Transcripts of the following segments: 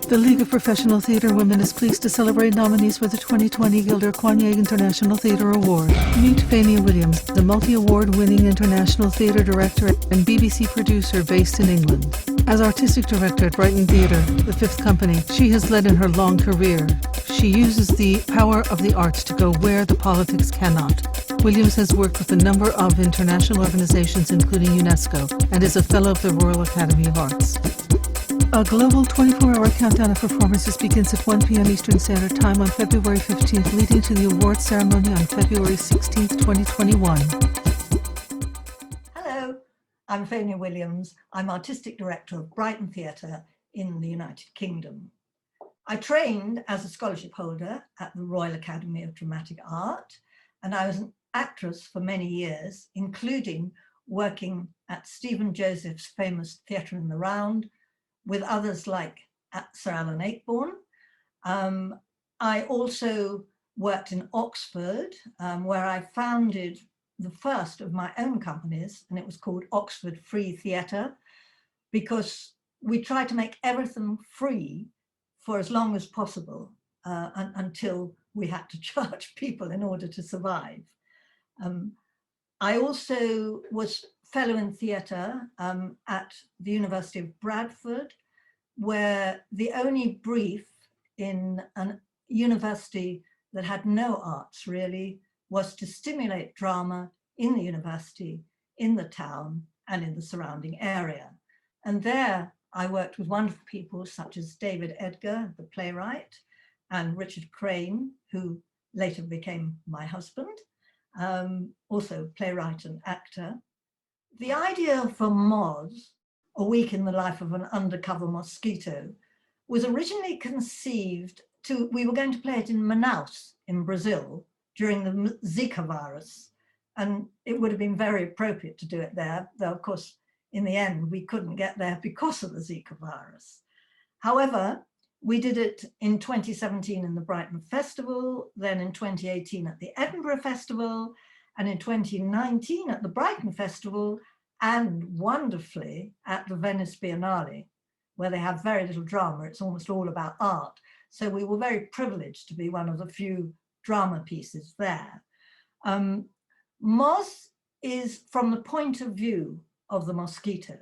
The League of Professional Theatre Women is pleased to celebrate nominees for the 2020 Gilder Coigney International Theatre Award. Meet Fenia Williams, the multi-award-winning international theatre director and BBC producer based in England. As artistic director at Brighton Theatre, the fifth company she has led in her long career, she uses the power of the arts to go where the politics cannot. Williams has worked with a number of international organizations, including UNESCO, and is a Fellow of the Royal Academy of Arts. A global 24-hour countdown of performances begins at 1 p.m. Eastern Standard Time on February 15th, leading to the awards ceremony on February 16th, 2021. Hello, I'm Fenia Williams. I'm Artistic Director of Brighton Theatre in the United Kingdom. I trained as a scholarship holder at the Royal Academy of Dramatic Art, and I was an actress for many years, including working at Stephen Joseph's famous Theatre in the Round, with others like Sir Alan Ayckbourn. I also worked in Oxford, where I founded the first of my own companies, and it was called Oxford Free Theatre, because we tried to make everything free for as long as possible until we had to charge people in order to survive. I also was fellow in theatre at the University of Bradford, where the only brief in a university that had no arts really was to stimulate drama in the university, in the town, and in the surrounding area. And there I worked with wonderful people such as David Edgar, the playwright, and Richard Crane, who later became my husband, also playwright and actor. The idea for Moz, A Week in the Life of an Undercover Mosquito, was originally conceived we were going to play it in Manaus in Brazil during the Zika virus. And it would have been very appropriate to do it there, though of course, in the end, we couldn't get there because of the Zika virus. However, we did it in 2017 in the Brighton Festival, then in 2018 at the Edinburgh Festival, and in 2019 at the Brighton Festival, and wonderfully at the Venice Biennale, where they have very little drama. It's almost all about art. So we were very privileged to be one of the few drama pieces there. Moz is from the point of view of the mosquito.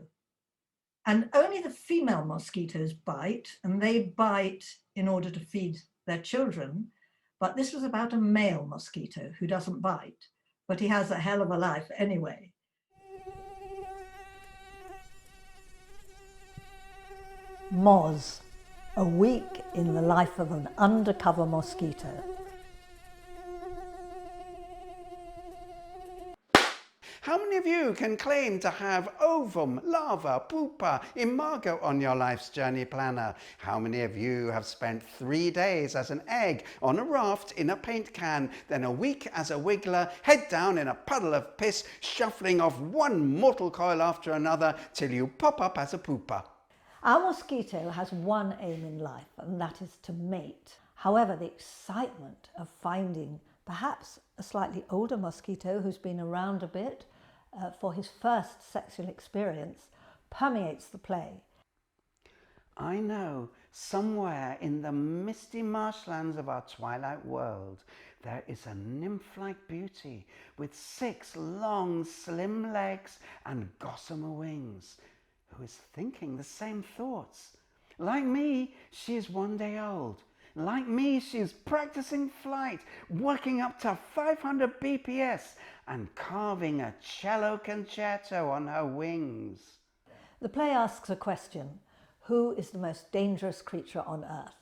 And only the female mosquitoes bite, and they bite in order to feed their children. But this was about a male mosquito who doesn't bite, but he has a hell of a life anyway. Moz, A Week in the Life of an Undercover Mosquito. How many of you can claim to have ovum, larva, pupa, imago on your life's journey planner? How many of you have spent 3 days as an egg on a raft in a paint can, then a week as a wiggler, head down in a puddle of piss, shuffling off one mortal coil after another till you pop up as a pooper? Our mosquito has one aim in life, and that is to mate. However, the excitement of finding perhaps a slightly older mosquito who's been around a bit for his first sexual experience permeates the play. I know, somewhere in the misty marshlands of our twilight world, there is a nymph-like beauty with 6 long, slim legs and gossamer wings, who is thinking the same thoughts. Like me, she is 1 day old. Like me, she's practicing flight, working up to 500 BPS and carving a cello concerto on her wings. The play asks a question: who is the most dangerous creature on earth?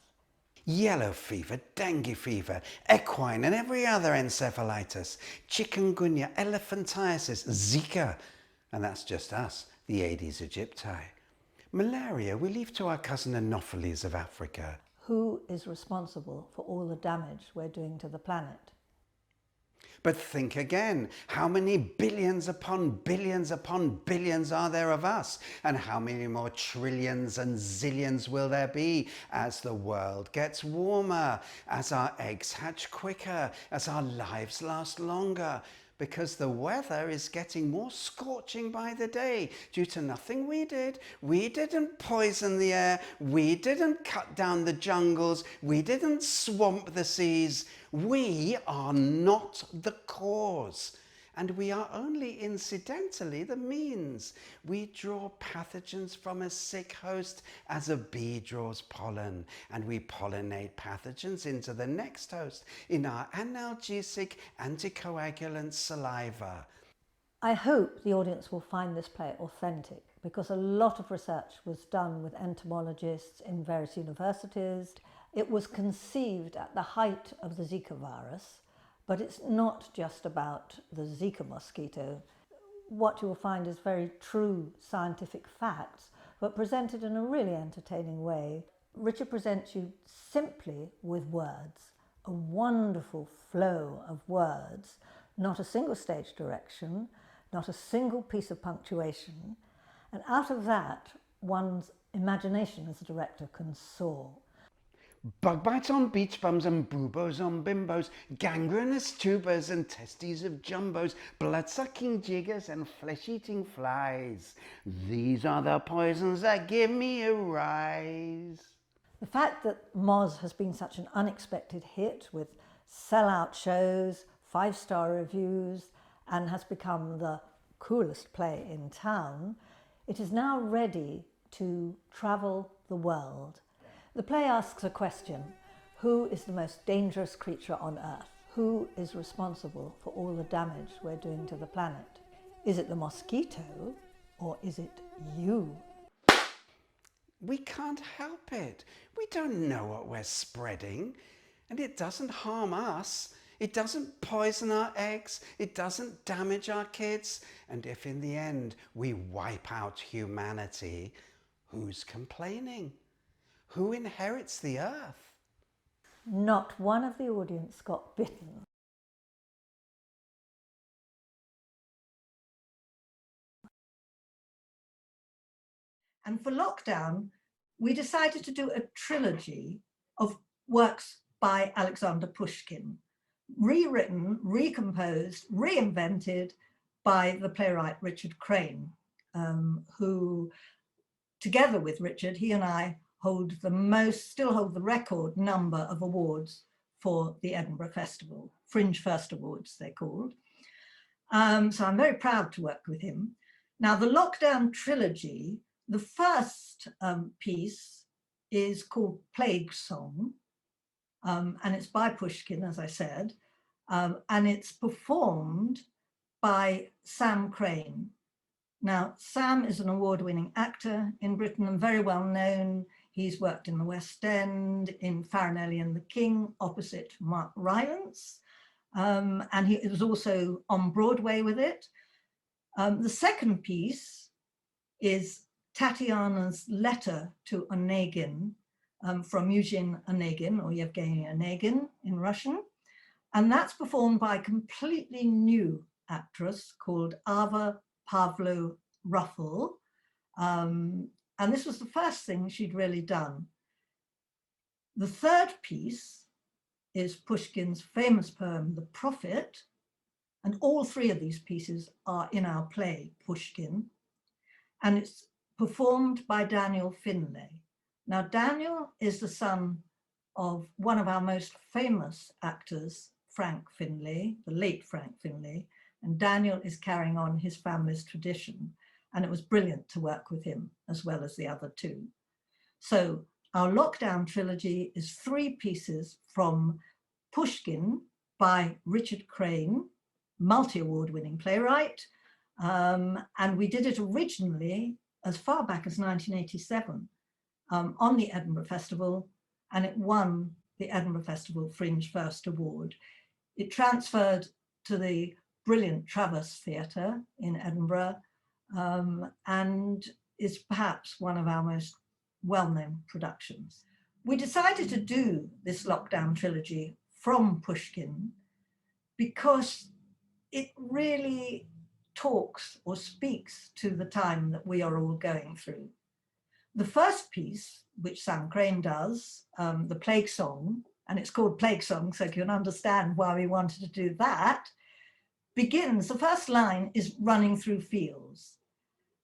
Yellow fever, dengue fever, equine and every other encephalitis, chikungunya, elephantiasis, Zika, and that's just us, the Aedes aegypti. Malaria we leave to our cousin Anopheles of Africa. Who is responsible for all the damage we're doing to the planet? But think again, how many billions upon billions upon billions are there of us? And how many more trillions and zillions will there be as the world gets warmer, as our eggs hatch quicker, as our lives last longer? because the weather is getting more scorching by the day due to nothing we did. We didn't poison the air, we didn't cut down the jungles, we didn't swamp the seas. We are not the cause. And we are only incidentally the means. We draw pathogens from a sick host as a bee draws pollen, and we pollinate pathogens into the next host in our analgesic anticoagulant saliva. I hope the audience will find this play authentic, because a lot of research was done with entomologists in various universities. It was conceived at the height of the Zika virus, but it's not just about the Zika mosquito. What you will find is very true scientific facts, but presented in a really entertaining way. Richard presents you simply with words, a wonderful flow of words, not a single stage direction, not a single piece of punctuation, and out of that, one's imagination as a director can soar. Bug bites on beach bums and boobos on bimbos, gangrenous tubers and testes of jumbos, blood-sucking jiggers and flesh-eating flies. These are the poisons that give me a rise. The fact that Moz has been such an unexpected hit with sell-out shows, 5-star reviews, and has become the coolest play in town, it is now ready to travel the world. The play asks a question: who is the most dangerous creature on Earth? Who is responsible for all the damage we're doing to the planet? Is it the mosquito, or is it you? We can't help it. We don't know what we're spreading, and it doesn't harm us. It doesn't poison our eggs, it doesn't damage our kids, and if in the end we wipe out humanity, who's complaining? Who inherits the earth? Not one of the audience got bitten. And for lockdown, we decided to do a trilogy of works by Alexander Pushkin, rewritten, recomposed, reinvented by the playwright Richard Crane, who, together with Richard, he and I still hold the record number of awards for the Edinburgh Festival, Fringe First Awards they're called. So I'm very proud to work with him. Now the Lockdown Trilogy, the first piece is called Plague Song, and it's by Pushkin, as I said, and it's performed by Sam Crane. Now, Sam is an award-winning actor in Britain and very well known. He's worked in the West End, in Farinelli and the King, opposite Mark Rylance, and he was also on Broadway with it. The second piece is Tatiana's letter to Onegin, from Eugene Onegin, or Yevgeny Onegin in Russian, and that's performed by a completely new actress called Ava Pavlo Ruffle, and this was the first thing she'd really done. The third piece is Pushkin's famous poem, The Prophet, and all three of these pieces are in our play, Pushkin, and it's performed by Daniel Finlay. Now, Daniel is the son of one of our most famous actors, Frank Finlay, the late Frank Finlay, and Daniel is carrying on his family's tradition. And it was brilliant to work with him as well as the other two. So our Lockdown Trilogy is 3 pieces from Pushkin by Richard Crane, multi-award winning playwright. And we did it originally as far back as 1987 on the Edinburgh Festival, and it won the Edinburgh Festival Fringe First Award. It transferred to the brilliant Traverse Theatre in Edinburgh, and is perhaps one of our most well-known productions. We decided to do this Lockdown Trilogy from Pushkin because it really talks or speaks to the time that we are all going through. The first piece, which Sam Crane does, the Plague Song, and it's called Plague Song, so you can understand why we wanted to do that, begins, the first line is running through fields.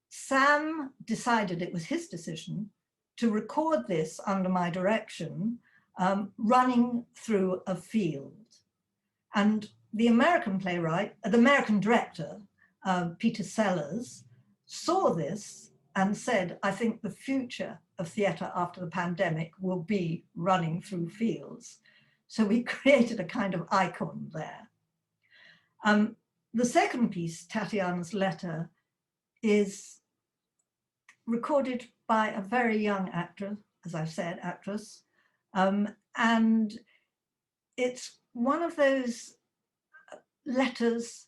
Sam decided, it was his decision, to record this under my direction, running through a field. And the American playwright, the American director, Peter Sellers, saw this and said, I think the future of theatre after the pandemic will be running through fields. So we created a kind of icon there. The second piece, Tatiana's Letter, is recorded by a very young actor, as I've said, actress. And it's one of those letters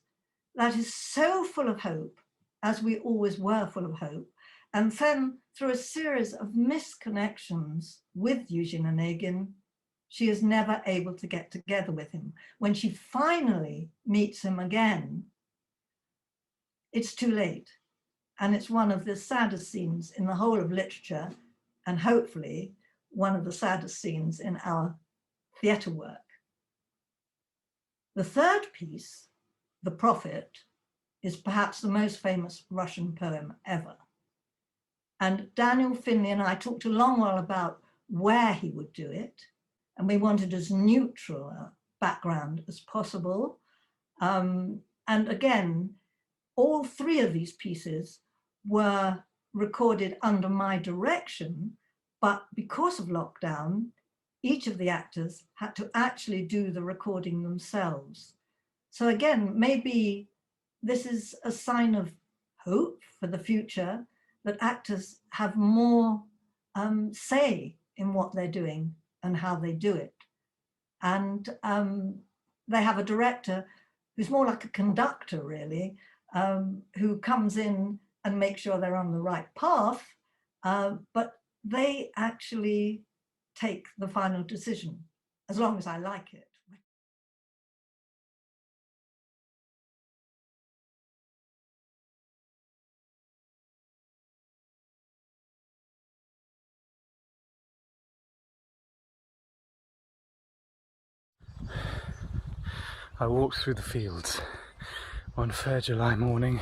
that is so full of hope, as we always were full of hope. And then through a series of misconnections with Eugene Onegin, she is never able to get together with him. When she finally meets him again, it's too late. And it's one of the saddest scenes in the whole of literature, and hopefully one of the saddest scenes in our theatre work. The third piece, The Prophet, is perhaps the most famous Russian poem ever. And Daniel Finley and I talked a long while about where he would do it, and we wanted as neutral a background as possible. And again, all three of these pieces were recorded under my direction, but because of lockdown, each of the actors had to actually do the recording themselves. So again, maybe this is a sign of hope for the future, that actors have more say in what they're doing and how they do it. And they have a director who's more like a conductor, really, who comes in and makes sure they're on the right path, but they actually take the final decision, as long as I like it. I walked through the fields one fair July morning.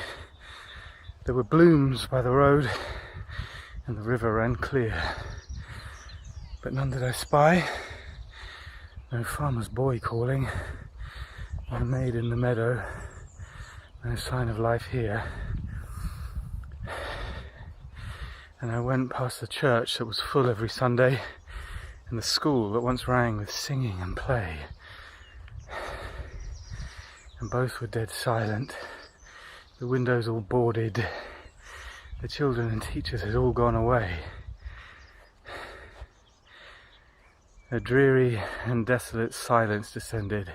There were blooms by the road and the river ran clear, but none did I spy. No farmer's boy calling, no maid in the meadow, no sign of life here. And I went past the church that was full every Sunday and the school that once rang with singing and play. And both were dead silent, the windows all boarded, the children and teachers had all gone away. A dreary and desolate silence descended.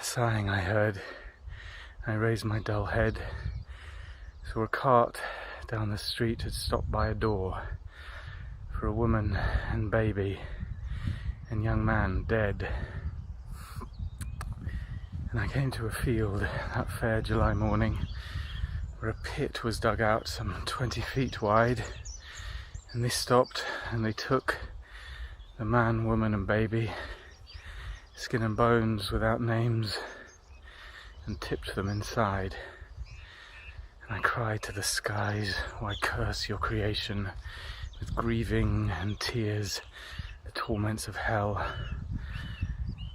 Sighing I heard. I raised my dull head, saw a cart down the street had stopped by a door for a woman and baby and young man dead. And I came to a field that fair July morning where a pit was dug out some 20 feet wide, and they stopped and they took the man, woman and baby, skin and bones without names, and tipped them inside. And I cried to the skies, why curse your creation with grieving and tears, the torments of hell.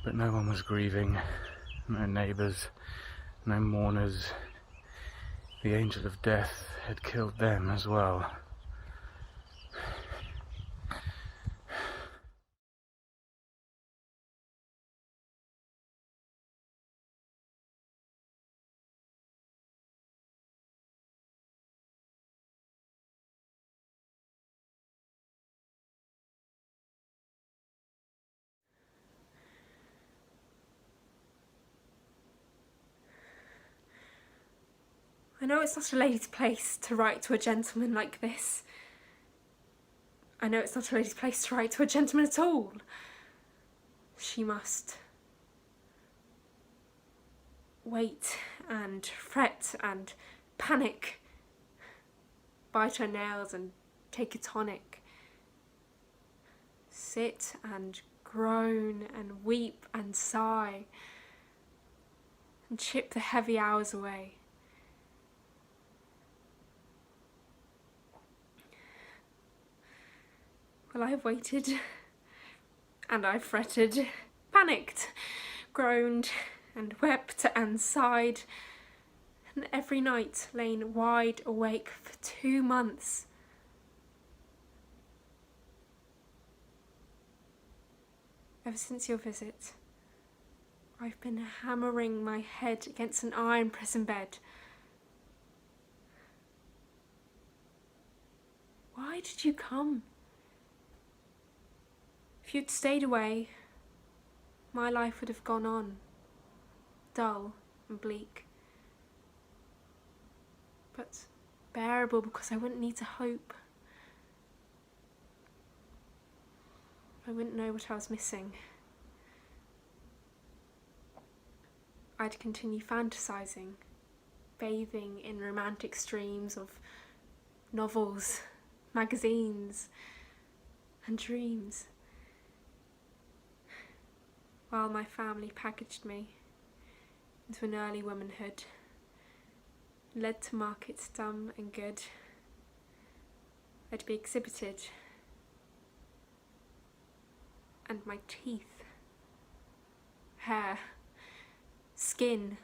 But no one was grieving. No neighbours, no mourners. The angel of death had killed them as well. I know it's not a lady's place to write to a gentleman like this. I know it's not a lady's place to write to a gentleman at all. She must wait and fret and panic, bite her nails and take a tonic, sit and groan and weep and sigh, and chip the heavy hours away. Well, I've waited, and I've fretted, panicked, groaned, and wept and sighed, and every night lain wide awake for 2 months. Ever since your visit, I've been hammering my head against an iron prison bed. Why did you come? If you'd stayed away, my life would have gone on, dull and bleak, but bearable because I wouldn't need to hope. I wouldn't know what I was missing. I'd continue fantasizing, bathing in romantic streams of novels, magazines, and dreams, while my family packaged me into an early womanhood, led to markets dumb and good. I'd be exhibited, and my teeth, hair, skin,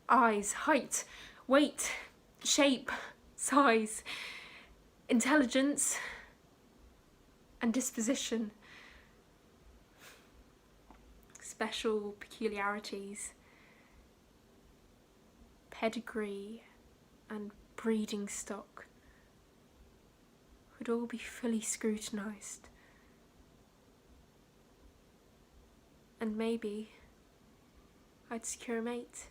eyes, height, weight, shape, size, intelligence, and disposition, special peculiarities, pedigree, and breeding stock would all be fully scrutinised. And maybe I'd secure a mate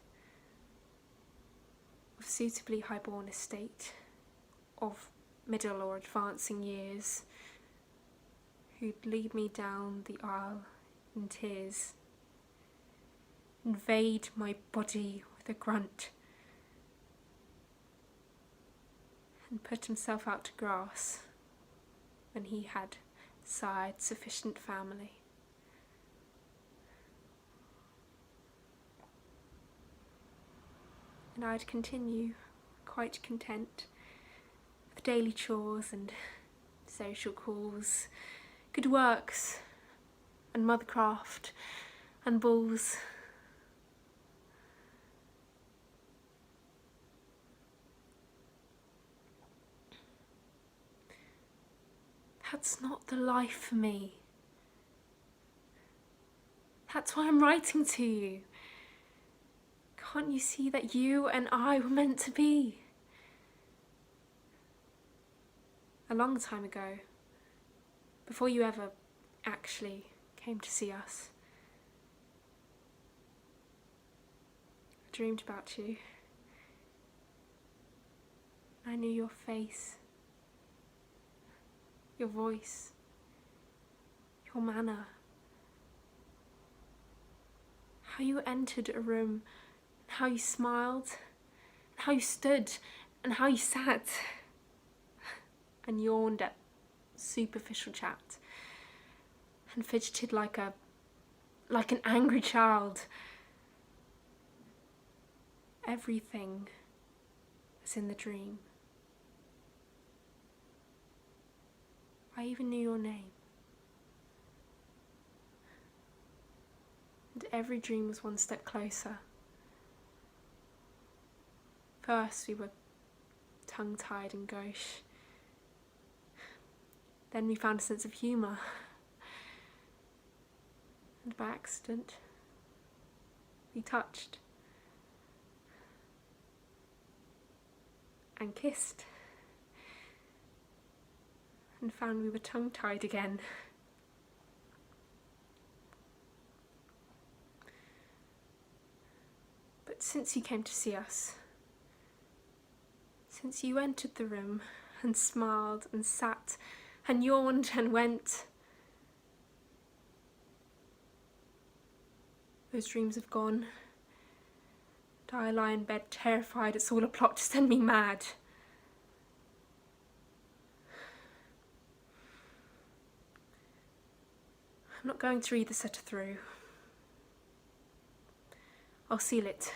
of suitably high-born estate, of middle or advancing years, who'd lead me down the aisle in tears, invade my body with a grunt, and put himself out to grass when he had sired sufficient family. And I'd continue, quite content, with daily chores and social calls, good works, and mothercraft, and balls. That's not the life for me. That's why I'm writing to you. Can't you see that you and I were meant to be? A long time ago, before you ever actually came to see us, I dreamed about you. I knew your face, your voice, your manner, how you entered a room, how you smiled, how you stood, and how you sat and yawned at superficial chat and fidgeted like an angry child. Everything was in the dream. I even knew your name. And every dream was one step closer. First we were tongue-tied and gauche. Then we found a sense of humour. And by accident, we touched. And kissed. And found we were tongue-tied again. But since you came to see us, since you entered the room and smiled and sat and yawned and went, those dreams have gone. And I lie in bed terrified it's all a plot to send me mad. I'm not going to read this letter through. I'll seal it,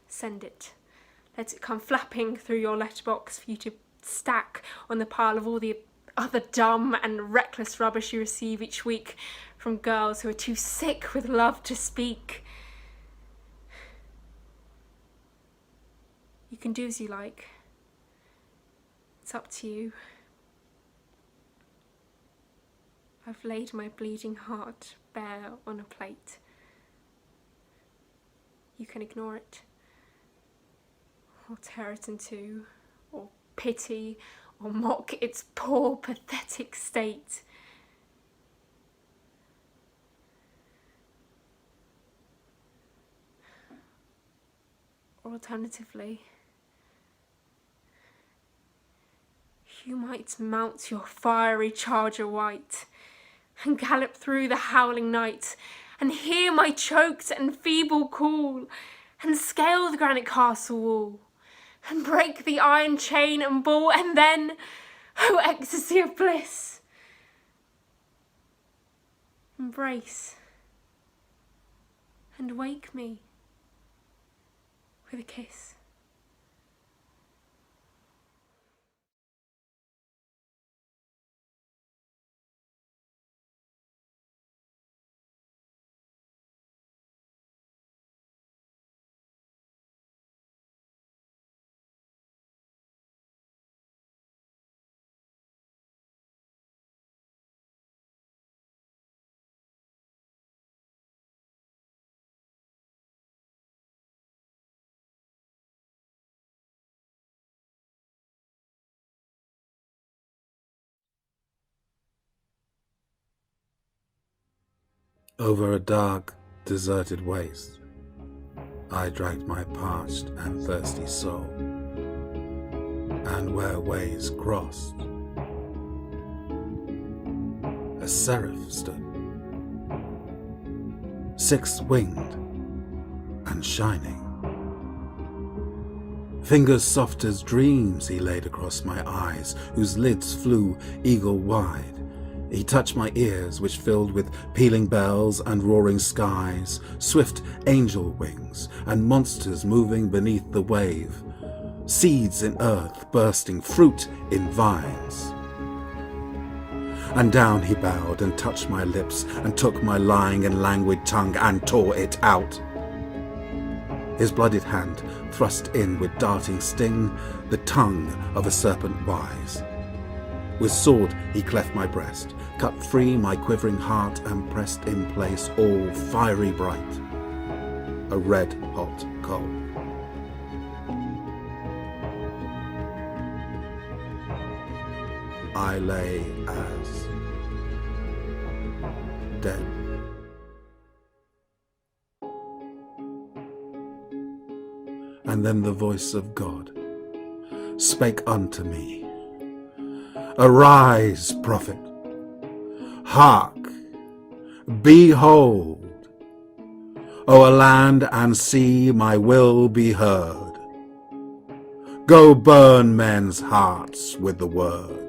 send it, let it come flapping through your letterbox for you to stack on the pile of all the other dumb and reckless rubbish you receive each week from girls who are too sick with love to speak. You can do as you like. It's up to you. I've laid my bleeding heart bare on a plate. You can ignore it, or tear it in two, or pity, or mock its poor, pathetic state. Or alternatively, you might mount your fiery charger white and gallop through the howling night and hear my choked and feeble call and scale the granite castle wall and break the iron chain and ball, and then, oh ecstasy of bliss, embrace and wake me with a kiss. Over a dark, deserted waste, I dragged my parched and thirsty soul, and where ways crossed, a seraph stood, six-winged and shining. Fingers soft as dreams he laid across my eyes, whose lids flew eagle-wide. He touched my ears, which filled with pealing bells and roaring skies, swift angel wings and monsters moving beneath the wave, seeds in earth bursting, fruit in vines. And down he bowed and touched my lips and took my lying and languid tongue and tore it out. His blooded hand thrust in with darting sting the tongue of a serpent wise. With sword he cleft my breast, cut free my quivering heart, and pressed in place all fiery bright, a red-hot coal. I lay as dead. And then the voice of God spake unto me, Arise, prophet, hark, behold, o'er land and sea my will be heard. Go burn men's hearts with the word.